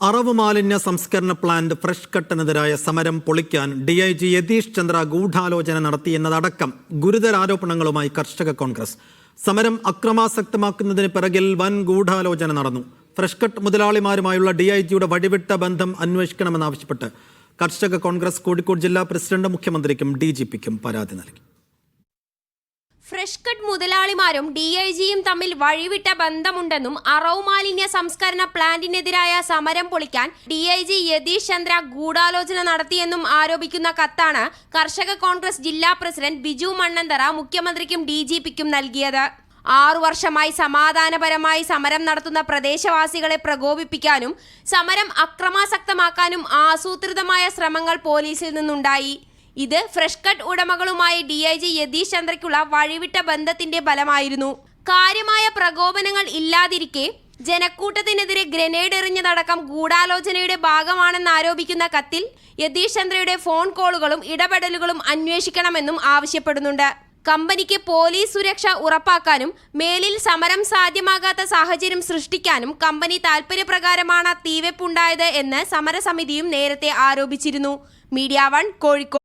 അറവ് മാലിന്യ സംസ്കരണ plant fresh കട്ടിനെതിരായ സമരം പൊളിക്കാൻ DIG യതീഷ് ചന്ദ്ര ഗൂഢാലോചന നടത്തിയെന്നതടക്കം ഗുരുതര ആരോപണങ്ങളുമായി കർഷക കോൺഗ്രസ്. സമരം അക്രമാസക്തമാക്കുന്നതിന് പിറകിൽ വൻ ഗൂഢാലോചന നടന്നു. ഫ്രഷ് കട്ട് മുതലാളിമാരുമായുള്ള DIGയുടെ വഴിവിട്ട ബന്ധം അന്വേഷിക്കണമെന്നാവശ്യപ്പെട്ട് കർഷക കോൺഗ്രസ് കോഴിക്കോട് ജില്ലാ പ്രസിഡന്റ് മുഖ്യമന്ത്രിക്കും DGPക്കും പരാതി നൽകി. ഫ്രഷ് കട്ട് മുതലാളിമാരും DIGയും തമ്മിൽ വഴിവിട്ട ബന്ധമുണ്ടെന്നും അറവ് മാലിന്യ സംസ്കരണ പ്ലാന്റിനെതിരായ സമരം പൊളിക്കാൻ DIG യതീഷ് ചന്ദ്ര ഗൂഢാലോചന നടത്തിയെന്നും ആരോപിക്കുന്ന കത്താണ് കർഷക കോൺഗ്രസ് ജില്ലാ പ്രസിഡന്റ് ബിജു മണ്ണന്തറ മുഖ്യമന്ത്രിക്കും DGPക്കും നൽകിയത്. 6 വർഷമായി സമാധാനപരമായി സമരം നടത്തുന്ന പ്രദേശവാസികളെ പ്രകോപിപ്പിക്കാനും സമരം അക്രമാസക്തമാക്കാനും ആസൂത്രിതമായ ശ്രമങ്ങൾ പോലീസിൽ നിന്നുണ്ടായി. ഇത് ഫ്രഷ് കട്ട് ഉടമകളുമായി DIG യതീഷ് ചന്ദ്രയ്ക്കുള്ള വഴിവിട്ട ബന്ധത്തിന്റെ ഫലമായിരുന്നു. കാര്യമായ പ്രകോപനങ്ങൾ ഇല്ലാതിരിക്കെ ജനക്കൂട്ടത്തിനെതിരെ ഗ്രനേഡ് എറിഞ്ഞതടക്കം ഗൂഢാലോചനയുടെ ഭാഗമാണെന്നാരോപിക്കുന്ന കത്തിൽ യതീഷ് ചന്ദ്രയുടെ ഫോൺ കോളുകളും ഇടപെടലുകളും അന്വേഷിക്കണമെന്നും ആവശ്യപ്പെടുന്നുണ്ട്. കമ്പനിക്ക് പോലീസ് സുരക്ഷ ഉറപ്പാക്കാനും മേലിൽ സമരം സാധ്യമാകാത്ത സാഹചര്യം സൃഷ്ടിക്കാനും കമ്പനി താൽപര്യപ്രകാരമാണ് തീവെപ്പുണ്ടായത് എന്ന് സമരസമിതിയും നേരത്തെ ആരോപിച്ചിരുന്നു. മീഡിയ 1 കോഴിക്കോട്.